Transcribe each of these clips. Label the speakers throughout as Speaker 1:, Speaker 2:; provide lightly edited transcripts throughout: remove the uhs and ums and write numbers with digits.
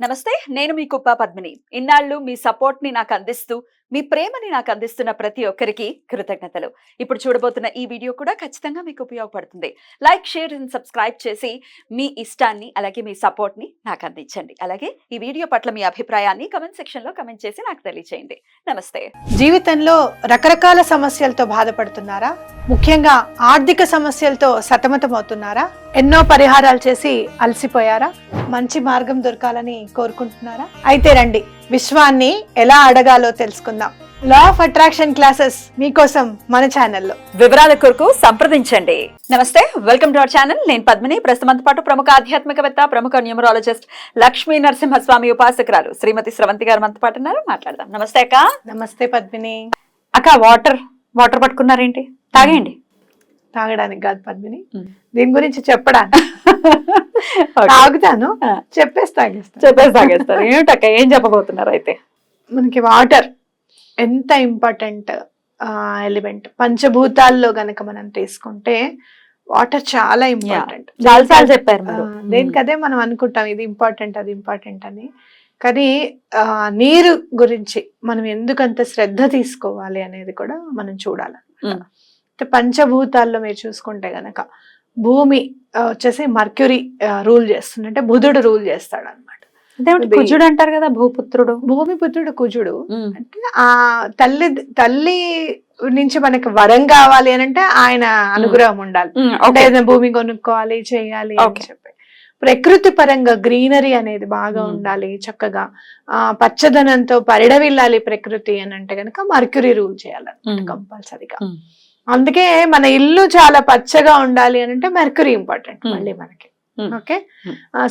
Speaker 1: నమస్తే, నేను మీ కుప్ప పద్మిని. ఇన్నాళ్ళు మీ సపోర్ట్ ని నాకు అందిస్తూ, మీ ప్రేమని నాకు అందిస్తున్న ప్రతి ఒక్కరికి కృతజ్ఞతలు. ఇప్పుడు చూడబోతున్న ఈ వీడియో కూడా ఖచ్చితంగా మీకు ఉపయోగపడుతుంది. లైక్, షేర్ అండ్ సబ్స్క్రైబ్ చేసి మీ ఇష్టాన్ని అలాగే మీ సపోర్ట్ ని నాకు అందించండి. అలాగే ఈ వీడియో పట్ల మీ అభిప్రాయాన్ని కమెంట్ సెక్షన్ లో కమెంట్ చేసి నాకు తెలియజేయండి. నమస్తే.
Speaker 2: జీవితంలో రకరకాల సమస్యలతో బాధపడుతున్నారా? ముఖ్యంగా ఆర్థిక సమస్యలతో సతమతమవుతున్నారా? ఎన్నో పరిహారాలు చేసి అలసిపోయారా? మంచి మార్గం దొరకాలని కోరుకుంటున్నారా? అయితే రండి, విశ్వాన్ని ఎలా అడగాలో తెలుసుకుందాం. లా ఆఫ్ అట్రాక్షన్ క్లాసెస్ మీకోసం మన ఛానల్లో.
Speaker 1: వివరాల కొరకు సంప్రదించండి. నమస్తే, వెల్కమ్ టు అవర్ ఛానల్. నేను పద్మిని. ప్రస్తుతం పాటు ప్రముఖ ఆధ్యాత్మికవేత్త, ప్రముఖ న్యూమరాలజిస్ట్ లక్ష్మీ నరసింహస్వామి ఉపాసకురాలు శ్రీమతి స్రవంతి గారు మనతో పాటు ఉన్నారు. మాట్లాడదాం. నమస్తే అక్క.
Speaker 2: నమస్తే పద్మిని.
Speaker 1: అక్క, వాటర్ పట్టుకున్నారేంటి? తాగేయండి.
Speaker 2: తాగడానికి కాదు పద్మిని, దీని గురించి చెప్పడానికి. తాగుతాను, చెప్పేసి
Speaker 1: తాగేస్తారు. ఏమిటక్క, ఏం చెప్పబోతున్నారు? అయితే
Speaker 2: మనకి వాటర్ ఎంత ఇంపార్టెంట్ ఎలిమెంట్. పంచభూతాల్లో గనక మనం తీసుకుంటే వాటర్ చాలా ఇంపార్టెంట్.
Speaker 1: చాలాసార్లు చెప్పారు.
Speaker 2: దేనికదే మనం అనుకుంటాం ఇది ఇంపార్టెంట్, అది ఇంపార్టెంట్ అని. కానీ నీరు గురించి మనం ఎందుకంత శ్రద్ధ తీసుకోవాలి అనేది కూడా మనం చూడాలి. పంచభూతాల్లో మీరు చూసుకుంటే గనక భూమి వచ్చేసి మర్క్యూరీ రూల్ చేస్తుంది, అంటే బుధుడు రూల్ చేస్తాడు అనమాట.
Speaker 1: కుజుడు అంటారు కదా, భూపుత్రుడు.
Speaker 2: భూమిపుత్రుడు కుజుడు. అంటే ఆ తల్లి నుంచి మనకి వరం కావాలి అని అంటే ఆయన అనుగ్రహం ఉండాలి. అంటే భూమి కొనుక్కోవాలి, చేయాలి అని చెప్పి. ప్రకృతి పరంగా గ్రీనరీ అనేది బాగా ఉండాలి, చక్కగా పచ్చదనంతో పరిడవిల్లాలి ప్రకృతి అని అంటే గనక మర్క్యూరీ రూల్ చేయాలన్నమాట కంపల్సరీగా. అందుకే మన ఇల్లు చాలా పచ్చగా ఉండాలి అని అంటే మెర్క్యూరీ ఇంపార్టెంట్ మళ్ళీ మనకి. ఓకే,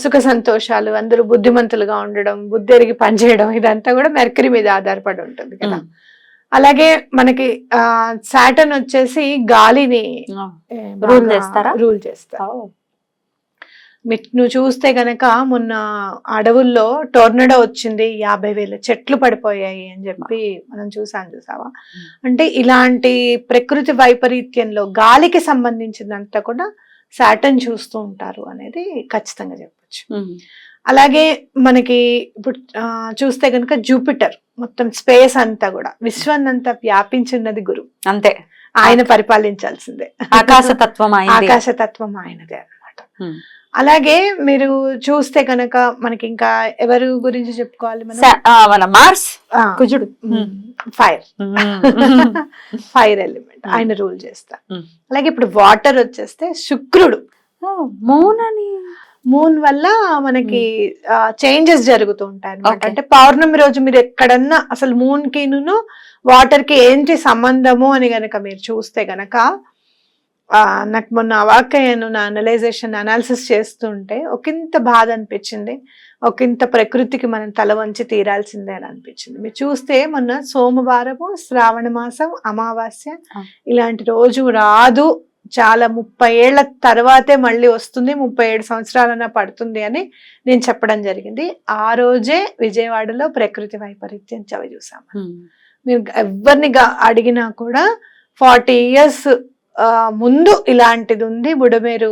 Speaker 2: సుఖ సంతోషాలు, అందరూ బుద్ధిమంతులుగా ఉండడం, బుద్ధి ఎరిగి పనిచేయడం, ఇదంతా కూడా మెర్క్యూరీ మీద ఆధారపడి ఉంటుంది కదా. అలాగే మనకి సాటర్న్ వచ్చేసి గాలిని రూల్ చేస్తారు. నువ్వు చూస్తే గనక మొన్న అడవుల్లో టోర్నడో వచ్చింది, 50,000 చెట్లు పడిపోయాయి అని చెప్పి మనం చూసావా? అంటే ఇలాంటి ప్రకృతి వైపరీత్యంలో గాలికి సంబంధించినంత కూడా సాటర్న్ చూస్తూ ఉంటారు అనేది ఖచ్చితంగా చెప్పొచ్చు. అలాగే మనకి ఇప్పుడు చూస్తే గనక జూపిటర్ మొత్తం స్పేస్ అంతా కూడా విశ్వాన్నంతా వ్యాపించున్నది గురువు.
Speaker 1: అంతే,
Speaker 2: ఆయన పరిపాలించాల్సిందే.
Speaker 1: ఆకాశతత్వం
Speaker 2: ఆయనదే అన్నమాట. అలాగే మీరు చూస్తే కనుక మనకి ఇంకా ఎవరు గురించి చెప్పుకోవాలి
Speaker 1: మన మార్స్, కుజుడు,
Speaker 2: ఫైర్ ఎలిమెంట్, ఆయన రూల్ చేస్తారు. అలాగే ఇప్పుడు వాటర్ వచ్చేస్తే శుక్రుడు. మూన్ వల్ల మనకి చేంజెస్ జరుగుతూ ఉంటాయి అనమాట. అంటే పౌర్ణమి రోజు మీరు ఎక్కడన్నా అసలు మూన్ కి వాటర్ కి ఏంటి సంబంధము అని గనక మీరు చూస్తే గనక, నాకు మొన్న అవాక్కయ్యాను. నా అనాలిసిస్ చేస్తుంటే ఒకంత బాధ అనిపించింది, ఒకంత ప్రకృతికి మనం తల వంచి తీరాల్సిందే అని అనిపించింది. మీరు చూస్తే మొన్న సోమవారము, శ్రావణ మాసం, అమావాస్య, ఇలాంటి రోజు రాదు, చాలా 30 ఏళ్ల తర్వాతే మళ్ళీ వస్తుంది, 37 సంవత్సరాలన్నా పడుతుంది అని నేను చెప్పడం జరిగింది. ఆ రోజే విజయవాడలో ప్రకృతి వైపరీత్యం చవి చూసాము. మీరు ఎవరిని అడిగినా కూడా 40 years ముందు ఇలాంటిది ఉంది, బుడమేరు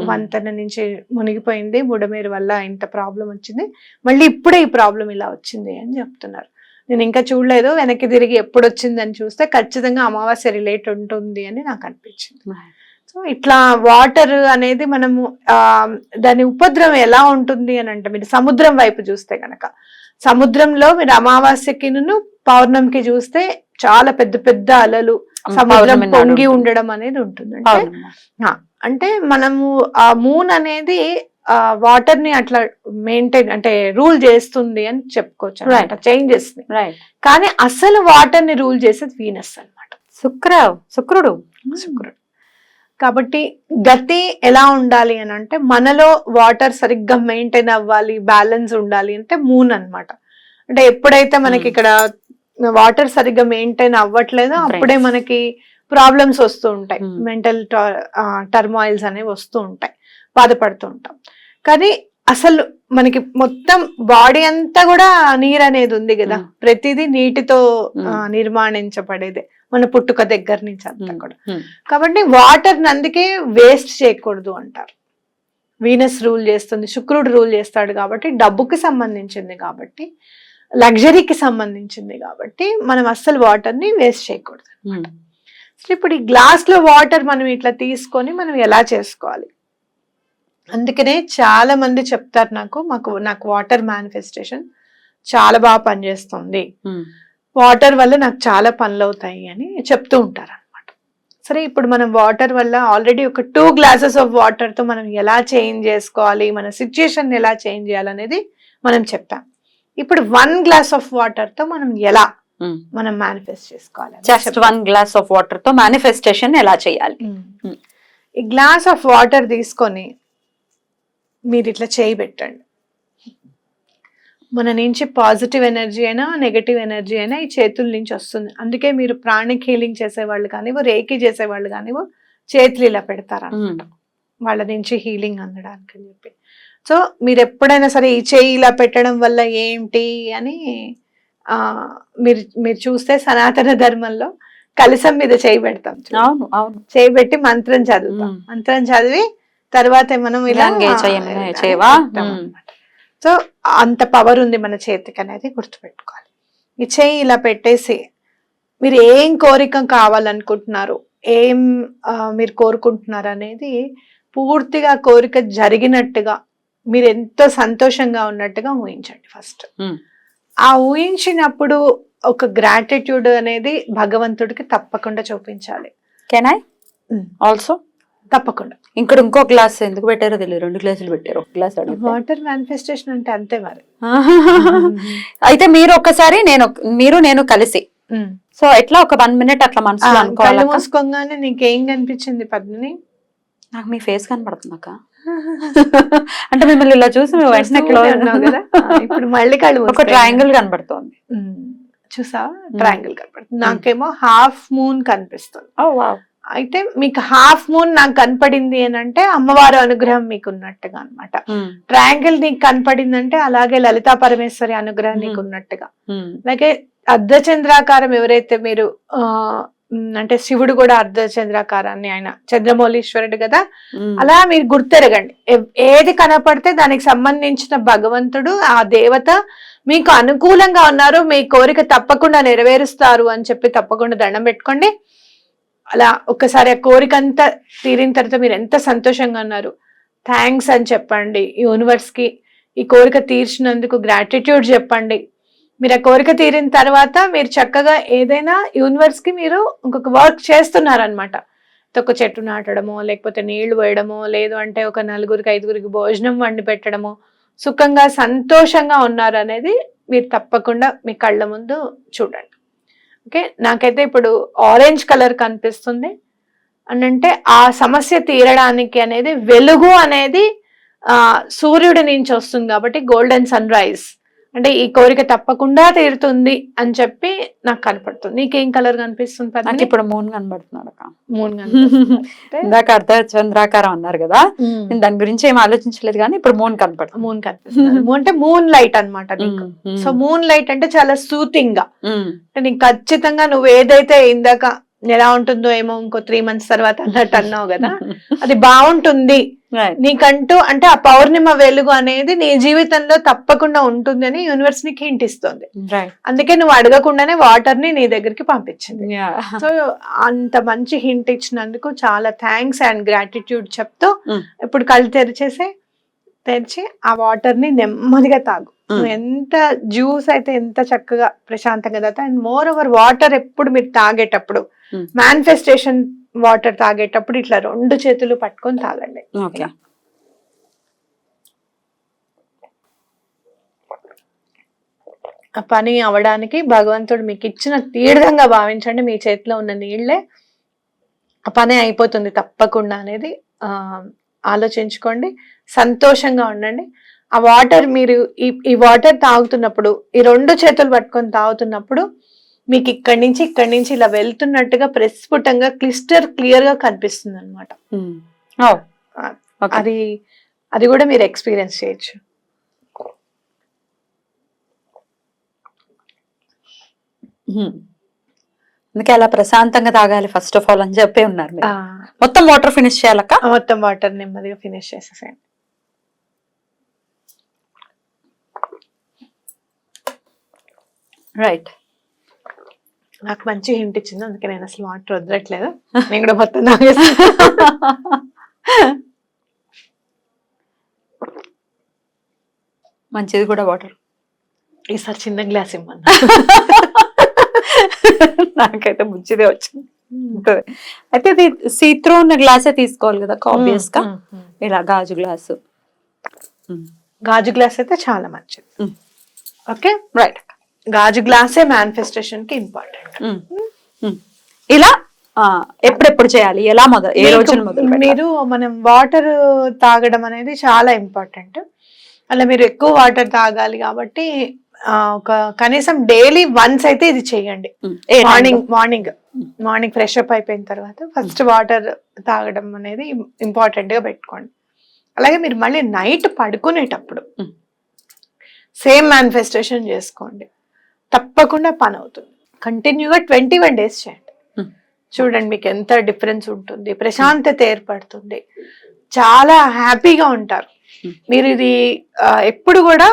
Speaker 2: వంతెన నుంచి మునిగిపోయింది, బుడమేరు వల్ల ఇంత ప్రాబ్లం వచ్చింది, మళ్ళీ ఇప్పుడే ఈ ప్రాబ్లం ఇలా వచ్చింది అని చెప్తున్నారు. నేను ఇంకా చూడలేదు, వెనక్కి తిరిగి ఎప్పుడు వచ్చింది అని చూస్తే ఖచ్చితంగా అమావాస్య రిలేట్ ఉంటుంది అని నాకు అనిపించింది. సో ఇట్లా వాటర్ అనేది మనము దాని ఉపద్రవం ఎలా ఉంటుంది అని అంటే, మీరు సముద్రం వైపు చూస్తే కనుక, సముద్రంలో మీరు అమావాస్యకి పౌర్ణమికి చూస్తే చాలా పెద్ద పెద్ద అలలు, సముద్రం పొంగి ఉండడం అనేది ఉంటుంది. అంటే మనము ఆ మూన్ అనేది వాటర్ ని అట్లా మెయింటైన్ అంటే రూల్ చేస్తుంది అని చెప్పుకోవచ్చు అన్నమాట, చేంజెస్ ని. కానీ అసలు వాటర్ ని రూల్ చేసేది వీనస్ అన్నమాట, శుక్రుడు. కాబట్టి గతి ఎలా ఉండాలి అని అంటే, మనలో వాటర్ సరిగ్గా మెయింటైన్ అవ్వాలి, బ్యాలెన్స్ ఉండాలి అంటే మూన్ అన్నమాట. అంటే ఎప్పుడైతే మనకి ఇక్కడ వాటర్ సరిగ్గా మెయింటైన్ అవ్వట్లేదో అప్పుడే మనకి ప్రాబ్లమ్స్ వస్తూ ఉంటాయి, మెంటల్ టర్మాయిల్స్ అనేవి వస్తూ ఉంటాయి, బాధపడుతూ ఉంటాం. కానీ అసలు మనకి మొత్తం బాడీ అంతా కూడా నీరు అనేది ఉంది కదా, ప్రతిదీ నీటితో నిర్మాణించబడేదే మన పుట్టుక దగ్గర నుంచి అంతా కూడా. కాబట్టి వాటర్ అందుకే వేస్ట్ చేయకూడదు అంటారు. వీనస్ రూల్ చేస్తుంది, శుక్రుడు రూల్ చేస్తాడు కాబట్టి, డబ్బుకి సంబంధించింది కాబట్టి, లగ్జరీకి సంబంధించింది కాబట్టి మనం అస్సలు వాటర్ని వేస్ట్ చేయకూడదు. సో ఇప్పుడు ఈ గ్లాస్ లో వాటర్ మనం ఇట్లా తీసుకొని మనం ఎలా చేసుకోవాలి? అందుకనే చాలా మంది చెప్తారు నాకు వాటర్ మేనిఫెస్టేషన్ చాలా బాగా పనిచేస్తుంది, వాటర్ వల్ల నాకు చాలా పనులు అవుతాయి అని చెప్తూ ఉంటారు అనమాట. సరే, ఇప్పుడు మనం వాటర్ వల్ల ఆల్రెడీ ఒక 2 glasses ఆఫ్ వాటర్ తో మనం ఎలా చేంజ్ చేసుకోవాలి, మన సిచ్యుయేషన్ ఎలా చేంజ్ చేయాలనేది మనం చెప్పాం. ఇప్పుడు 1 glass ఆఫ్ వాటర్ తో మనం ఎలా మనం మేనిఫెస్ట్ చేసుకోవాలి?
Speaker 1: జస్ట్ 1 glass ఆఫ్ వాటర్ తో మేనిఫెస్టేషన్ ఎలా చేయాలి?
Speaker 2: ఈ గ్లాస్ ఆఫ్ వాటర్ తీసుకొని మీరు ఇట్లా చేయి పెట్టండి. మన నుంచి పాజిటివ్ ఎనర్జీ అయినా నెగటివ్ ఎనర్జీ అయినా ఈ చేతుల నుంచి వస్తుంది. అందుకే మీరు ప్రాణిక్ హీలింగ్ చేసేవాళ్ళు కానివ్వు, రేకి చేసేవాళ్ళు కానివ్వు, చేతులు ఇలా పెడతారు అన్నమాట, వాళ్ళ నుంచి హీలింగ్ అందడానికి అని చెప్పి. సో మీరు ఎప్పుడైనా సరే ఈ చేయి ఇలా పెట్టడం వల్ల ఏంటి అని మీరు చూస్తే సనాతన ధర్మంలో కలశం మీద చేయి పెడతాం. చేయి పెట్టి మంత్రం చదువుతాం. మంత్రం చదివి తర్వాత మనం ఇలా సో అంత పవర్ ఉంది మన చేతికి అనేది గుర్తుపెట్టుకోవాలి. ఈ చేయి ఇలా పెట్టేసి మీరు ఏం కోరిక కావాలనుకుంటున్నారు, ఏం మీరు కోరుకుంటున్నారు అనేది పూర్తిగా కోరిక జరిగినట్టుగా, మీరు ఎంతో సంతోషంగా ఉన్నట్టుగా ఊహించండి ఫస్ట్. ఆ ఊహించినప్పుడు ఒక గ్రాటిట్యూడ్ అనేది భగవంతుడికి తప్పకుండా చూపించాలి.
Speaker 1: Can I also?
Speaker 2: తప్పకుండా.
Speaker 1: ఇంకో గ్లాస్ ఎందుకు పెట్టారో తెలియదు, 2 గ్లాసులు పెట్టారు, 1 గ్లాస్.
Speaker 2: వాటర్ మేనిఫెస్టేషన్ అంటే అంతే మరి.
Speaker 1: అయితే మీరు ఒక్కసారి నేను కలిసి సో ఎట్లా ఒక 1 minute అట్లా మనసులో అనుకోవాలి.
Speaker 2: కళ్ళు మూసుకోగానే నీకేం కనిపించింది పద్మిని?
Speaker 1: నాకు మీ ఫేస్ కనపడుతుంది అక్క. అంటే మిమ్మల్ని ఇలా చూసి వెంటనే
Speaker 2: కదా. ఇప్పుడు మళ్ళీ కళ్ళు
Speaker 1: ఒక ట్రయాంగిల్ కనబడుతోంది,
Speaker 2: చూసా? ట్రయాంగిల్ కనపడుతుంది. నాకేమో హాఫ్ మూన్ కనిపిస్తుంది. అయితే మీకు హాఫ్ మూన్ నాకు కనపడింది అని అంటే అమ్మవారు అనుగ్రహం మీకు ఉన్నట్టుగా అనమాట. ట్రయాంగిల్ నీకు కనపడింది అంటే అలాగే లలితా పరమేశ్వరి అనుగ్రహం నీకు ఉన్నట్టుగా. అలాగే అర్ధచంద్రాకారం ఎవరైతే మీరు అంటే శివుడు కూడా అర్ధచంద్రాకారాన్ని, ఆయన చంద్రమౌళీశ్వరుడు కదా, అలా మీరు గుర్తెరగండి. ఏది కనపడితే దానికి సంబంధించిన భగవంతుడు, ఆ దేవత మీకు అనుకూలంగా ఉన్నారు, మీ కోరిక తప్పకుండా నెరవేరుస్తారు అని చెప్పి తప్పకుండా దండం పెట్టుకోండి. అలా ఒక్కసారి ఆ కోరిక అంతా తీరిన తర్వాత మీరు ఎంత సంతోషంగా ఉన్నారు, థ్యాంక్స్ అని చెప్పండి యూనివర్స్ కి. ఈ కోరిక తీర్చినందుకు గ్రాటిట్యూడ్ చెప్పండి. మీరు ఆ కోరిక తీరిన తర్వాత మీరు చక్కగా ఏదైనా యూనివర్స్ కి మీరు ఇంకొక వర్క్ చేస్తున్నారనమాట. ఒక చెట్టు నాటడమో, లేకపోతే నీళ్లు వేయడమో, లేదు అంటే ఒక 4-5 భోజనం వండి పెట్టడమో, సుఖంగా సంతోషంగా ఉన్నారు అనేది మీరు తప్పకుండా మీ కళ్ళ ముందు చూడండి. ఓకే, నాకైతే ఇప్పుడు ఆరెంజ్ కలర్ కనిపిస్తుంది అని అంటే ఆ సమస్య తీరడానికి అనేది వెలుగు అనేది సూర్యుడి నుంచి వస్తుంది కాబట్టి గోల్డెన్ సన్ రైజ్ అంటే ఈ కోరిక తప్పకుండా తీరుతుంది అని చెప్పి నాకు కనపడుతుంది. నీకేం కలర్ కనిపిస్తుంది?
Speaker 1: నాకు ఇప్పుడు మూన్ కనబడుతున్నాడు అక్క.
Speaker 2: మూన్
Speaker 1: ఇందాక అర్ధచంద్రాకారం అన్నారు కదా, నేను దాని గురించి ఏం ఆలోచించలేదు కానీ ఇప్పుడు మూన్ కనపడుతుంది.
Speaker 2: మూన్ కనిపిస్తుంది అంటే మూన్ లైట్ అనమాట నీకు. సో మూన్ లైట్ అంటే చాలా సూతింగ్ గా, అంటే నీకు ఖచ్చితంగా నువ్వు ఏదైతే ఇందాక ఎలా ఉంటుందో ఏమో ఇంకో 3 months తర్వాత అన్నట్టు అన్నావు కదా, అది బాగుంటుంది నీకంటూ. అంటే ఆ పౌర్ణిమ వెలుగు అనేది నీ జీవితంలో తప్పకుండా ఉంటుంది అని యూనివర్స్ నీకు హింట్ ఇస్తుంది. అందుకే నువ్వు అడగకుండానే వాటర్ ని నీ దగ్గరికి పంపించింది. సో అంత మంచి హింట్ ఇచ్చినందుకు చాలా థ్యాంక్స్ అండ్ గ్రాటిట్యూడ్ చెప్తూ ఇప్పుడు కళ్ళు తెరిచి ఆ వాటర్ ని నెమ్మదిగా తాగు. ఎంత జ్యూస్ అయితే ఎంత చక్కగా ప్రశాంతంగా తాగుతా. అండ్ మోర్ ఓవర్ వాటర్ ఎప్పుడు మీరు తాగేటప్పుడు, మేనిఫెస్టేషన్ వాటర్ తాగేటప్పుడు ఇట్లా 2 చేతులు పట్టుకొని తాగండి. ఆ పని అవడానికి భగవంతుడు మీకు ఇచ్చిన తీర్థంగా భావించండి. మీ చేతిలో ఉన్న నీళ్లే ఆ పని అయిపోతుంది తప్పకుండా అనేది ఆలోచించుకోండి. సంతోషంగా ఉండండి. ఆ వాటర్ మీరు ఈ వాటర్ తాగుతున్నప్పుడు, ఈ 2 చేతులు పట్టుకొని తాగుతున్నప్పుడు మీకు ఇక్కడి నుంచి ఇలా వెళ్తున్నట్టుగా ప్రస్ఫుటంగా క్లియర్ గా కనిపిస్తుంది అనమాట. అది కూడా మీరు ఎక్స్పీరియన్స్ చేయొచ్చు.
Speaker 1: అందుకే అలా ప్రశాంతంగా తాగాలి ఫస్ట్ ఆఫ్ ఆల్ అని చెప్పి ఉన్నారు. మొత్తం వాటర్ ఫినిష్ చేయాలక్క?
Speaker 2: మొత్తం వాటర్ నెమ్మదిగా ఫినిష్ చేసేసేయండి.
Speaker 1: రైట్.
Speaker 2: నాకు మంచి హింట్ ఇచ్చింది, అందుకే నేను అసలు వాటర్ వదలట్లేదు. నేను కూడా మొత్తం తాగేస్తాను.
Speaker 1: మంచిది కూడా వాటర్.
Speaker 2: ఈసారి చిన్న గ్లాస్ ఇవ్వను.
Speaker 1: నాకైతే మంచిదే వచ్చింది. అయితే ఇది సీత్రో ఉన్న గ్లాసే తీసుకోవాలి కదా ఆబ్వియస్ గా. ఇలా గాజు గ్లాసు.
Speaker 2: గాజు గ్లాస్ అయితే చాలా మంచిది. Okay
Speaker 1: right.
Speaker 2: గాజు గ్లాసే మేనిఫెస్టేషన్ కి ఇంపార్టెంట్.
Speaker 1: ఇలా ఎప్పుడెప్పుడు చేయాలి, ఎలా ఏ రోజున మొదలు?
Speaker 2: మీరు మనం వాటర్ తాగడం అనేది చాలా ఇంపార్టెంట్. అలా మీరు ఎక్కువ వాటర్ తాగాలి కాబట్టి ఒక కనీసం డైలీ వన్స్ అయితే ఇది చెయ్యండి. మార్నింగ్ ఫ్రెష్ అప్ అయిపోయిన తర్వాత ఫస్ట్ వాటర్ తాగడం అనేది ఇంపార్టెంట్ గా పెట్టుకోండి. అలాగే మీరు మళ్ళీ నైట్ పడుకునేటప్పుడు సేమ్ మేనిఫెస్టేషన్ చేసుకోండి, తప్పకుండా పని అవుతుంది. కంటిన్యూగా 21 days చేయండి. చూడండి మీకు ఎంత డిఫరెన్స్ ఉంటుంది, ప్రశాంతత ఏర్పడుతుంది, చాలా హ్యాపీగా ఉంటారు మీరు. ఇది ఎప్పుడు కూడా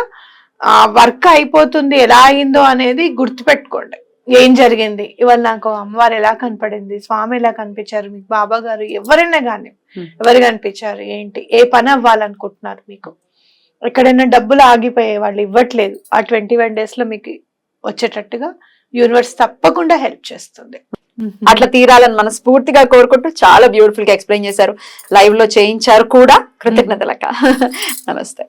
Speaker 2: వర్క్ అయిపోతుంది, ఎలా అయిందో అనేది గుర్తుపెట్టుకోండి. ఏం జరిగింది ఇవాళ, నాకు అమ్మవారు ఎలా కనపడింది, స్వామి ఎలా కనిపించారు, మీకు బాబా గారు ఎవరైనా కానీ ఎవరు కనిపించారు, ఏంటి, ఏ పని అవ్వాలనుకుంటున్నారు, మీకు ఎక్కడైనా డబ్బులు ఆగిపోయే వాళ్ళు ఇవ్వట్లేదు, ఆ 21 days లో మీకు వచ్చేటట్టుగా యూనివర్స్ తప్పకుండా హెల్ప్ చేస్తుంది.
Speaker 1: అట్లా తీరాలని మనస్ఫూర్తిగా కోరుకుంటూ చాలా బ్యూటిఫుల్ గా ఎక్స్ప్లెయిన్ చేశారు, లైవ్ లో చేయించారు కూడా. కృతజ్ఞతలక్క. నమస్తే.